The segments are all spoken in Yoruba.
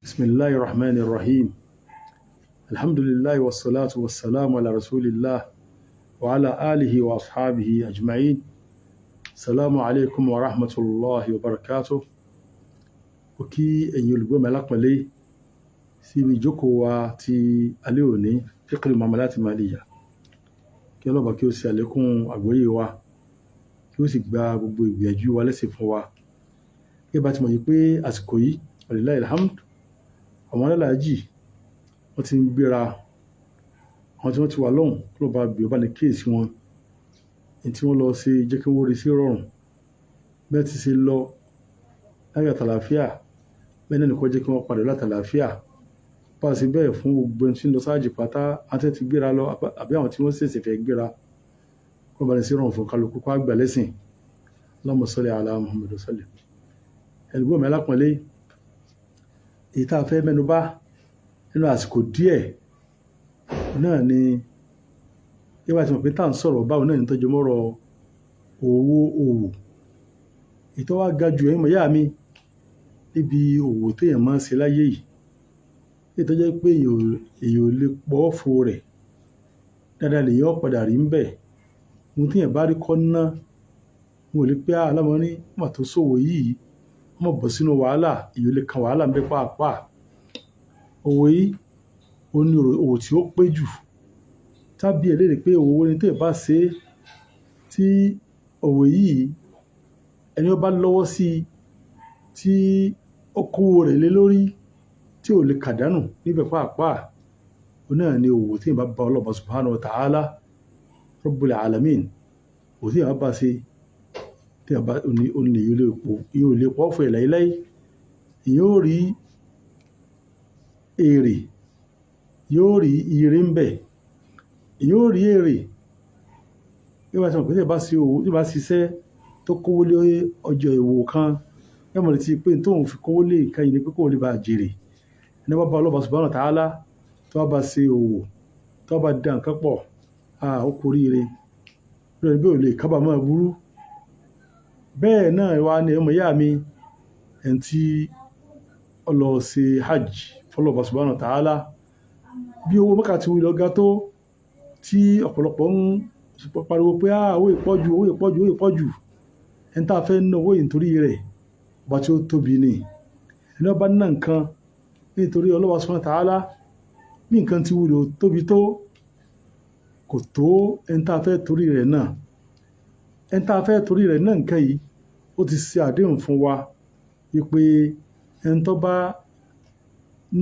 بسم الله الرحمن الرحيم الحمد لله والصلاة والسلام على رسول الله وعلى آله وأصحابه أجمعين السلام عليكم ورحمة الله وبركاته òkí ẹ̀yin olùgbọ́ mi alápọ̀nlé síbi ìjókòó wa ti alẹ́ òní fiqhul muamalat maliyya kí ọlọ́ba kí ó ṣe àlékún àgbọ́yé wa kí ó sì gba gbogbo ìgbìyànjú wa lẹ́sìn fún wa gẹ́gẹ́ bá ti mọ̀ yìí pé àsìkò yìí walillahi alhamd àwọn alálàájì wọ́n ti ń gbéra àwọn tí wọ́n ti wà lọ́hùn kí lọ́ba bí ọba ní kíyèsí wọn ní tí wọ́n lọ sí jẹ́ kí wọ́n rí sí rọrùn bẹ́ẹ̀ ti ṣe lọ láyọ̀ àtàlàáfíà bẹ́ẹ̀ náà nìkan jẹ́ kí wọ́n padà látàlàáfíà bá a sì bẹ́ẹ̀ fún gbogbo ẹni tí ń lọ sáájì pátá àti ti gbéra lọ àbí àwọn tí wọ́n ṣèṣì fẹ́ gbéra kí wọ́n bá ní sí rọrùn fún kálukú kó àgbà lẹ́sìn Allahumma salli ala Muhammad sallim ẹ̀lùgbọ́n mi alápọ̀nlé èyí tá a fẹ́ mẹ́nu bà nínú àsìkò díẹ̀ náà ni yíwá tí mo pé tá à ń sọ̀rọ̀ báwo náà ní tọ́jú mọ́rọ̀ owó òwò ìtọ́ wá ga jù ẹ̀yìn mọ̀yá mi níbi òwò téèyàn máa ń ṣe láyé yìí ètò jẹ́ pé èèyàn ò lè pọ̀ fo rẹ̀ dáadáa lèyàn padà rí ń bẹ̀ ohun téèyàn bá rí kọ́ ná wọn ò lè pé alámọ̀rí mà tó ṣòwò yìí wọ́n bọ̀ sínú wàhálà èèyàn lè kan wàhálà ń bẹ pàápàá òwò yìí ó ní òwò tí ó pé jù tábí ẹ̀ léèrè pé òwò ni téèyàn bá ṣe tí òwò yìí ẹni ó bá lọ́wọ́ sí i tí ó kówó rẹ̀ lé lórí tí ò lè kàdánù níbẹ̀ pàápàá ó náà ni òwò tí ìbá bá ọlọ́ba subhanahu wa ta'ala rabbul alamin òwò tí ìbá bá ṣe tí ìbá ní yóò lè pọ̀ fún ìlàíláí yóò rí èrè yóò rí ire ń bẹ̀ yóò rí èrè yóò bá ṣe mọ̀ pé tí ìbá ṣe òwò tí ìbá ṣiṣẹ́ tó kówó lé ọjọ́ ìwò kan yẹ́mọ̀ létí pé tóun fi kówó lé nǹkan yìí ni pé kó lè bá jèrè ẹni wọ́n bá ọlọ́ba subhanahu wa ta'ala tó wá bá ṣe òwò tó wá bá dá nǹkan pọ̀ ó kú oríire lórí bí ò lè kábàámọ̀ burú bẹ́ẹ̀ náà wá ní ọmọ ìyá mi ẹni tí ó lọ ṣe hajj fọlọ́ba subhanahu wa ta'ala bí owó Mẹ́kà ti wí lọ́gá tó tí ọ̀pọ̀lọpọ̀ ń pariwo pé owó ìpọ́jù ẹni tá a fẹ́ ná owó yìí nítorí rẹ̀ ọba tí ó tóbi ni ẹni ọba ná nǹkan nítorí ọlọ́wà subhanahu wa ta'ala bí nǹkan ti wúlò tóbi tó kò tó ẹni tá a fẹ́ torí rẹ̀ náà ẹni tá a fẹ́ torí rẹ̀ náà nǹkan yìí ó ti ṣe àdéhùn fún wa wípé ẹni tó bá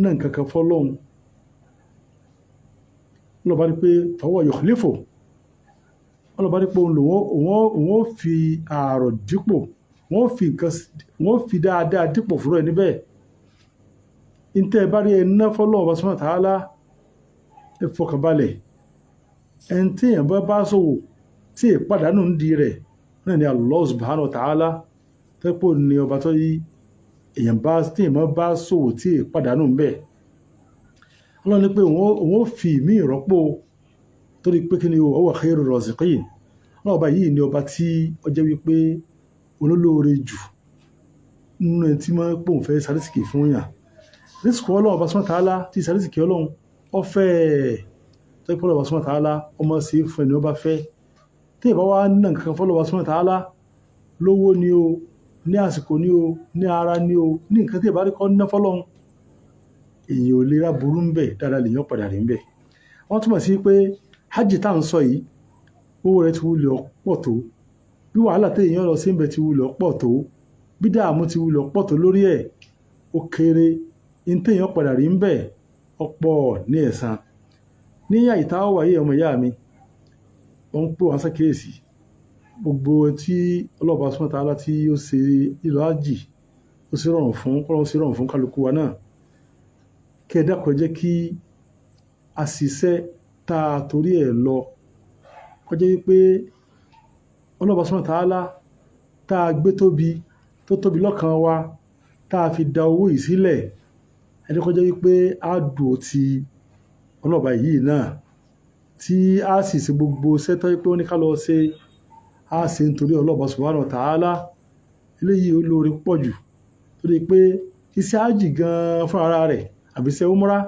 ná nǹkan kan fọ́lọ́hun ọlọ́ba ní pé fahuwa yukhlifu ọlọ́ba ní pé òun ó fi ààrọ̀ dípò wọ́n fi dáadáa dípò fúnra ẹni bẹ́ẹ̀ ìtẹ́ bá rí ẹni náà fọ́lọ́ ọba subhanahu wa ta'ala ẹ fọkànbalẹ̀ ẹni tí èèyàn bá ṣòwò tí ìpàdánù ń di rẹ̀ náà ni Allah subhanahu wa ta'ala tẹ́pọ̀ ní ọba tó yí èèyàn bá ṣòwò tí ìpàdánù ń bẹ̀ ọlọ́run ní pé òun ó fi ìmí ìrọ́pò torí pé kí ni ó wà khairu raziqin ọba yìí ni ọba tí ó jẹ́ wípé olólóore jù nínú ẹni tí máa ń pòun fẹ́ sárísìkì fún yàn rísìkì ọlọ́run ọba subhanahu wa ta'ala tí sárísìkì ọlọ́run ọfẹ́ tó kí ọlọ́run ọba subhanahu wa ta'ala ọmọ sí fún ẹni ọba fẹ́ tí ìbá wa nà nǹkan fọlọ́run ọba subhanahu wa ta'ala lówó ni o ní àsìkò ni o ní ara ni o ní nǹkan tí ìbá rí kọ́ ná fọlọ́run èyàn ò lè ra burú ń bẹ̀ dáadáa lèyàn padà rí ń bẹ̀ wọ́n túmọ̀ sí pé hajj tá à ń sọ yìí owó rẹ̀ ti wulẹ̀ pọ̀ tó bí wàhálà téèyàn lọ sí ń bẹ̀ ti wulẹ̀ pọ̀ tó bí dààmú ti wulẹ̀ pọ̀ tó lórí ẹ̀ ó kéré ní téèyàn padà rí ń bẹ̀ ọ̀pọ̀ ní ẹ̀san ní àyíká wáyé ọmọ ìyá mi wọ́n ń pè wá sákèésì gbogbo tí ọlọ́ọ̀bá subhanahu wa ta'ala tí ó ṣe ìlọ hajj ó sì rọrùn fún kọ́lọ́n sì rọrùn fún kálukú wa náà kí ẹ dákun jẹ́ kí a ṣiṣẹ́ tá a torí ẹ̀ lọ kọjá wípé ọlọ́ọ̀bá subhanahu wa ta'ala tá a gbé tó tóbi lọ́kàn wa tá a fi da owó yìí sílẹ̀ ẹni kọjá wípé a dùn ti ọlọ́ọ̀bá yìí náà tí a sì ṣe gbogbo sẹ́tọ́ wípé ó ní ká lọ ṣe a ṣe nítorí ọlọ́ọ̀bá subhanahu wa ta'ala eléyìí olóore pọ̀ jù torí pé iṣẹ́ ájì gan fún ara rẹ̀ àbí iṣẹ́ umra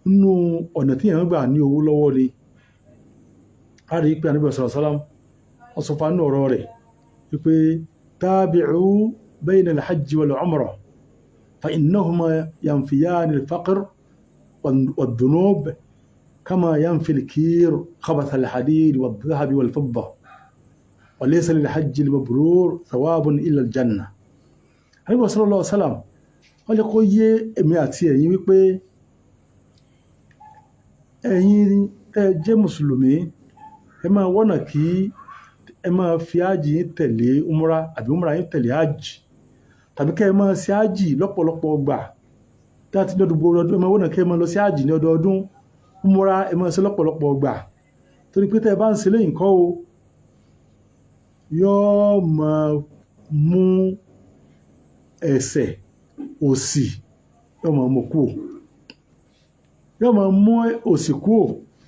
nínú ọ̀nà tí èèyàn gbà ní owó lọ́wọ́ ni. A rí pé Ànábì sallallahu alaihi wasallam ó sọ fún ọ̀rọ̀ rẹ̀ wípé tabi'u bayna al-hajj wal-umra fa innahuma yanfiyani al-faqr wad-dhunub kama yanfi al-kir khabath al-hadid wad-dhahab wal-fidda wa laysa lil-hajj al-mabrur thawabun illa al-jannah. Ànábì sallallahu alaihi wasallam wọ́n jẹ́ kó yé èmi àti ẹ̀yin wípé ẹ̀yin ẹ jẹ́ mùsùlùmí, ẹ máa wọ́nà kí ẹ máa fi ájì yín tẹ̀lé umra àbí umra yín tẹ̀lé ájì, tàbí kẹ́ ẹ máa ṣe ájì lọ́pọ̀lọpọ̀ ọgbà tí a ti ní ọdún ọdún, ẹ máa wọ́nà kí ẹ máa lọ sí ájì ní ọdọọdún, umra ẹ máa ṣe lọ́pọ̀lọpọ̀ ọgbà, torí pé tẹ́ ẹ bá ń ṣe lẹ́yìn kọ́ o yóò máa mú ẹ̀ṣẹ̀ òṣì yóò máa mú kúrò, yóò máa mú òṣì kúrò,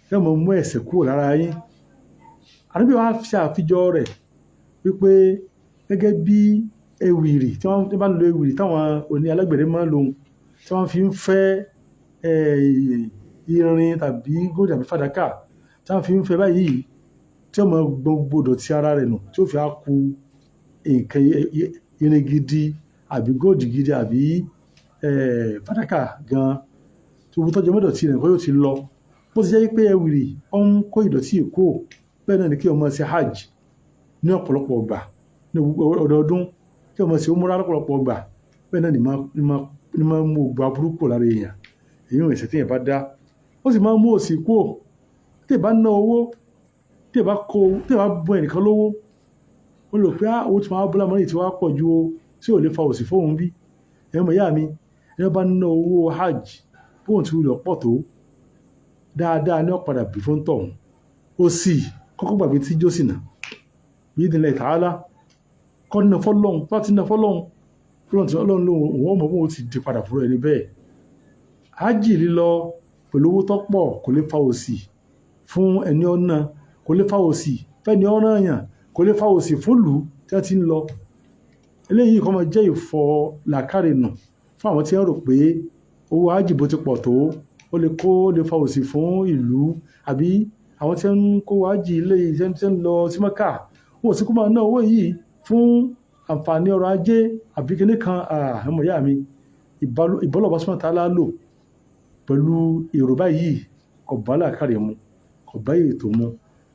yóò máa mú ẹ̀ṣẹ̀ kúrò lára yín. Ànábì wa ṣe àfijọ́ rẹ̀ wípé gẹ́gẹ́ bí ewìrì tí wọ́n bá ń lo ewìrì táwọn oní alágbẹ̀dẹ máa ń lò tí wọ́n fi ń fẹ́ irin tàbí góòdì àbí fàdákà tí wọ́n fi ń fẹ́ báyìí tí ó máa gbogbo dọ̀tí ara rẹ̀ nù tí ó fi á ku nǹkan irin gidi àbí góòdì gidi àbí fàdákà gan tí owó tọ́jú mọ́dọ̀tí rẹ̀ kó yóò ti lọ. Bó ti jẹ́ pé ewìrì ó ń kó ìdọ̀tí èkó, bẹ́ẹ̀ náà ni kí o máa ṣe hajj ní ọ̀pọ̀lọpọ̀ ọgbà ní ọdọọdún, kí o máa ṣe umra lọ́pọ̀lọpọ̀ ọgbà, bẹ́ẹ̀ náà ni máa mú ògbà burúkú lára èèyàn, èyí ò ẹ̀ṣẹ̀ tí èèyàn bá dá. Ó sì máa mú òṣì kúrò tí èèyàn bá ná owó, tí èèyàn bá bọ́ ẹnìkan lówó, ó lò pé owó tí wọ́n á bọ́lá mọ́lẹ̀ tí wọ́n á pọ̀ ju o tí ò lè fa òṣì fóun bí. Ẹ̀yin mọ̀ ìyá mi, ẹni bá ná owó hajj bóun ti wulẹ̀ pọ̀ tó dáadáa ní ọ̀padà bí fún tọ̀hún. Ó sì kọ́kọ́ gbàgbé tí jósìnà bí ìdílé ta'ala kọ́ ní fọ́lọ́hún bá ti ná fọ́lọ́hún fọ́lọ́hún tí ọlọ́run lóhun òun ọmọ bóun ti di padà fúnra ẹni bẹ́ẹ̀. Ájì lílọ pẹ̀lú owó tó pọ̀ kò lè fa òṣì fún ẹni ọ̀nà, kò lè fa òṣì fẹ́ni ọ̀nà yàn, kò lè fa òṣì fún ìlú tí wọ́n ti ń lọ. Eléyìí kọ́ máa jẹ́ ìfọ̀ làákàrè nù fún àwọn tí wọ́n rò pé owó ájì bó ti pọ̀ tó ó lè fa òṣì fún ìlú, àbí àwọn tí ń kó ájì ilé iṣẹ́ tí ń lọ sí Mẹ́kà wọ́n sì kó máa ná owó yìí fún àǹfààní ọrọ̀ ajé àbí kíní kan. Ọmọ ìyá mi, ìbọ́lọ̀bá Subhanahu wa ta'ala lò pẹ̀lú èrò báyìí kò bá làákàrè mu, kò bá ètò mu,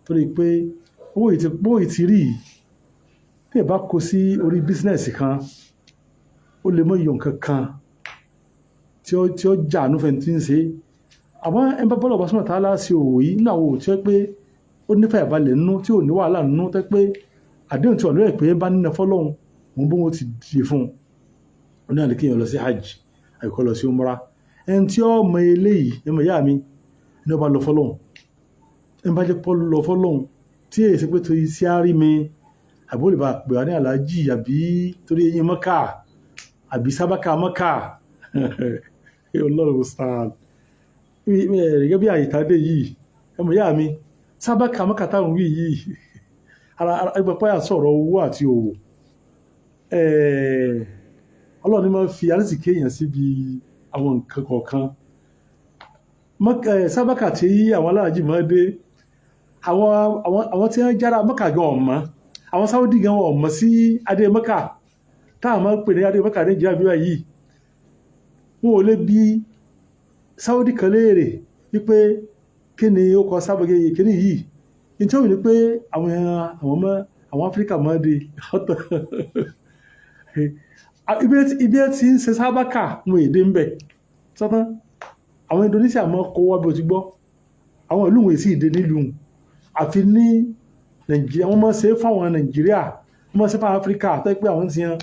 torí pé owó yìí ti rí yìí tí ẹ bá kó sí orí bísínẹ́sì kan ó lè mọ iyọ̀ nǹkan kan tí ó jà núfẹ̀ẹ́ tí ń ṣe. Àmọ́ ẹ bá bọ́lọ̀ bá Subhanahu wa ta'ala sí òwò yìí nínú àwọn òwò tí ó pé ó nífẹ̀ẹ́ ìbalẹ̀ nínú tí ò ní wàhálà nínú tẹ́ pé àdéhùn tí ọ̀nà rẹ̀ pé bá nínú fọ́lọ́hún wọn bó wọn ti dìde fún un ní àdékèyàn lọ sí hajj àyíkọ́ lọ sí umra. Ẹni tí ó mọ eléyìí ẹmọ ìyá mi ní ọba lọ fọ́lọ́hún, ẹni bá jẹ́ pọ́ lọ fọ́lọ́hún tí èyí ṣe pé tó iṣẹ́ àárí mi àbí ó lè bá pè wá ní àlájì àbí torí eyín Mẹ́kà àbí sábàkà Mẹ́kà Ọlọ́run sàn gẹ́gẹ́ bí àyíkáde yìí ẹmọ ìyá mi sábàkà Mẹ́kà táwọn wí yìí ara ẹgbẹ́páyà sọ̀rọ̀ owó àti òwò. Ọlọ́run ní máa fi àrísìkí èèyàn síbi àwọn nǹkan kọ̀ọ̀kan. Sábàkà tí àwọn aláàjì máa dé, àwọn tí wọ́n jára Mẹ́kà gan ọ̀mọ́, àwọn Sáúdì gan ọ̀mọ́ sí adé Mẹ́kà táwọn máa ń pè ní adé Mẹ́kà ní Nàìjíríà bí wáyìí. Wọn ò lè bi Sáúdì kan léèrè wípé kí ni ó kọ sábàkà kíní yìí, nítorí ní pé àwọn Áfíríkà máa dé ibi tí ń ṣe sábàkà wọn èdè ń bẹ̀ sọ́tán. Àwọn Indonesia máa kó wá bí o ti gbọ́, àwọn ìlú wọn èsì ìdè nílùú àfi ní Nàìjíríà wọ́n máa ṣe é fáwọn Nàìjíríà, wọ́n máa ṣe é fáwọn Áfíríkà tó pé àwọn ti yan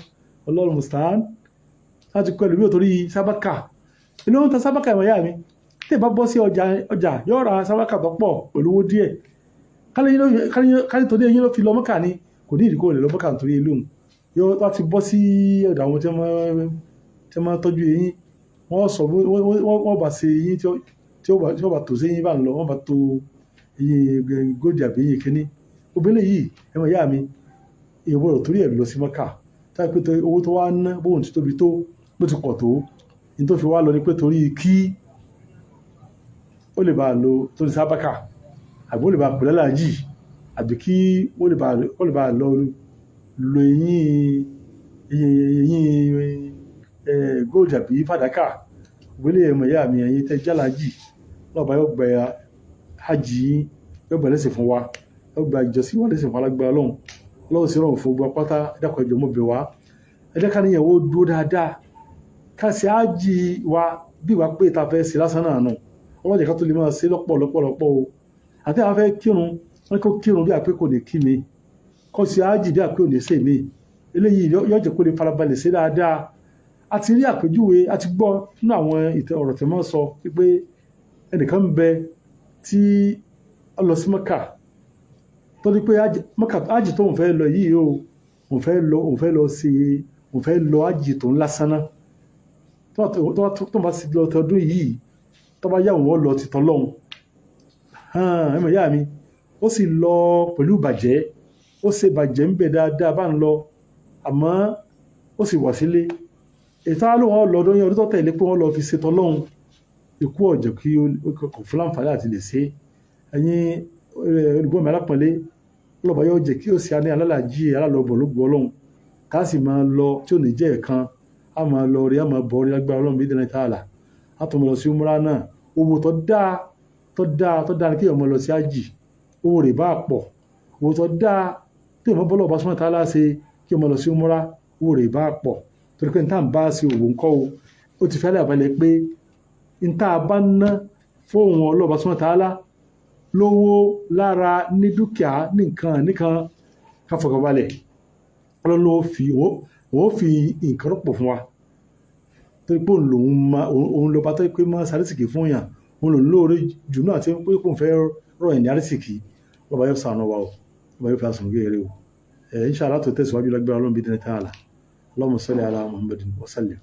Ọlọ́run mùsùlùmí láti kọ́ ẹlòmíì torí sábàkà. Ilé wọn ta sábàkà ìwọ̀n ìyá mi tí ì bá bọ́ sí ọjà yóò ra sábàkà tó pọ̀ pẹ̀lú owó díẹ̀. Kálí torí eyín ló fi lọ Mẹ́kà ni kò ní ìdíkò lè lọ Mẹ́kà nítorí ìlú yóò láti bọ́ sí ọ̀dọ̀ àwọn tí wọ́n tọ́jú eyín, wọ́n bá ṣe eyín tí ó bá tò sí eyín bá ń lọ, wọ́n bá tó eyín góòdì àbí eyín kíní. Obìnrin yìí ẹmọ ìyá mi èèwọ̀ rẹ̀ torí ẹ̀ lọ sí Mẹ́kà táyà pé owó tó wá ná bóun ti tóbi tó bó ti pọ̀ tó ní tó fi wá lọ ni pé torí kí ó lè bá lo tó ní sábàkà àbí ó lè bá pẹ̀lẹ́ láàjì àbí kí ó lè bá lọ lo eyín gold àbí fàdákà wílé ẹ̀mọ̀ ìyá mi ẹ̀yin tẹ́ jálàjì lọ́ba yóò gba hajj yóò gbà lẹ́sìn fún wa yóò gba ìjọsìn wa lẹ́sìn fún alágbára Ọlọ́run Ọlọ́run sí rọrùn fún gbogbo pátá ẹ̀dàkọ̀ ìjọ mọ́bẹ̀ wá ẹ̀dá ká níyàwó dúró dáadáa ká sí hajj wa bí wàá pé ta fẹ́ sí lásán náà nù ọlọ́jà ká tó lè máa ṣe lọ́pọ̀lọpọ̀ o àti àwọn fẹ́ kírun wọn kó kírun bí àpé kò ní kí mi kó sí hajj bí àpé ò ní sè mí eléyìí yóò jẹ́ kó lè farabalẹ̀ sí dáadáa a ti rí àpèjúwe a ti gbọ́ nínú àwọn ọ̀rọ̀ tí wọ́n sọ pé ẹnìkan ń bẹ tí ó lọ sí Mẹ́kà tó ní pé hajj tó ń fẹ́ lọ yìí o òun fẹ́ lọ hajj tó ń lásán náà tó bá sì lọ tọdún yìí tó bá yà wọ́n lọ ti tọ́lọ́hun ẹmọ ìyá mi ó sì lọ pẹ̀lú ìbàjẹ́ ó ṣe ìbàjẹ́ ń bẹ̀ dáadáa bá ń lọ àmọ́ ó sì wà sílé ètò àlóhùn lọ́dún yẹn ọdún tó tẹ̀lé pé wọ́n lọ fi ṣetán lọ́hùn ikú ọ̀jọ̀ kí kò fún láǹfààní àti lè ṣe ẹ̀yin olùgbọ́n mi alápọ̀nlé ọlọ́ba yóò jẹ́ kí ó sì ní alálàájì alálọ́bọ̀ lóògùn Ọlọ́run ká sì máa lọ tí ò ní jẹ́ ẹ̀kan a máa lọ rí a máa bọ̀ rí lágbára Ọlọ́run bíi dẹ́nẹ́ tààlà a tó máa lọ sí umra náà owó tó dáa ní kí ọmọ lọ sí ájì owó rẹ̀ bá pọ̀ owó tó dáa tí ọmọ bọ́lọ̀ bá súnmọ́ tààlà ṣe kí ọmọ lọ sí umra owó rẹ̀ bá pọ̀ torí pé n táà ń bá sí òwò ńkọ́ o ó ti fẹ́lẹ̀ àbálẹ̀ pé n táà bá ná fóun ọlọ́ọ̀bá súnmọ́ tààlà lówó lára ní dúkìá nìkan káfọ̀kànbalẹ̀ ọlọ́lọ́ òun fi nǹkan rọ́pò fún wa torí pé òun lọ́ba tó pé máa sàrísìkì fún yàn òun lòun lóore jù náà tí pé kò fẹ́ rọ̀ ẹ̀ ní àrísìkì lọ́ba yóò sànù wa o lọ́ba yóò fi àsùnwó gẹ́gẹ́ o insha Allah tó tẹ̀síwájú lágbára Ọlọ́run bí dẹ́nẹ́ tààlà اللهم صل على محمد وسلم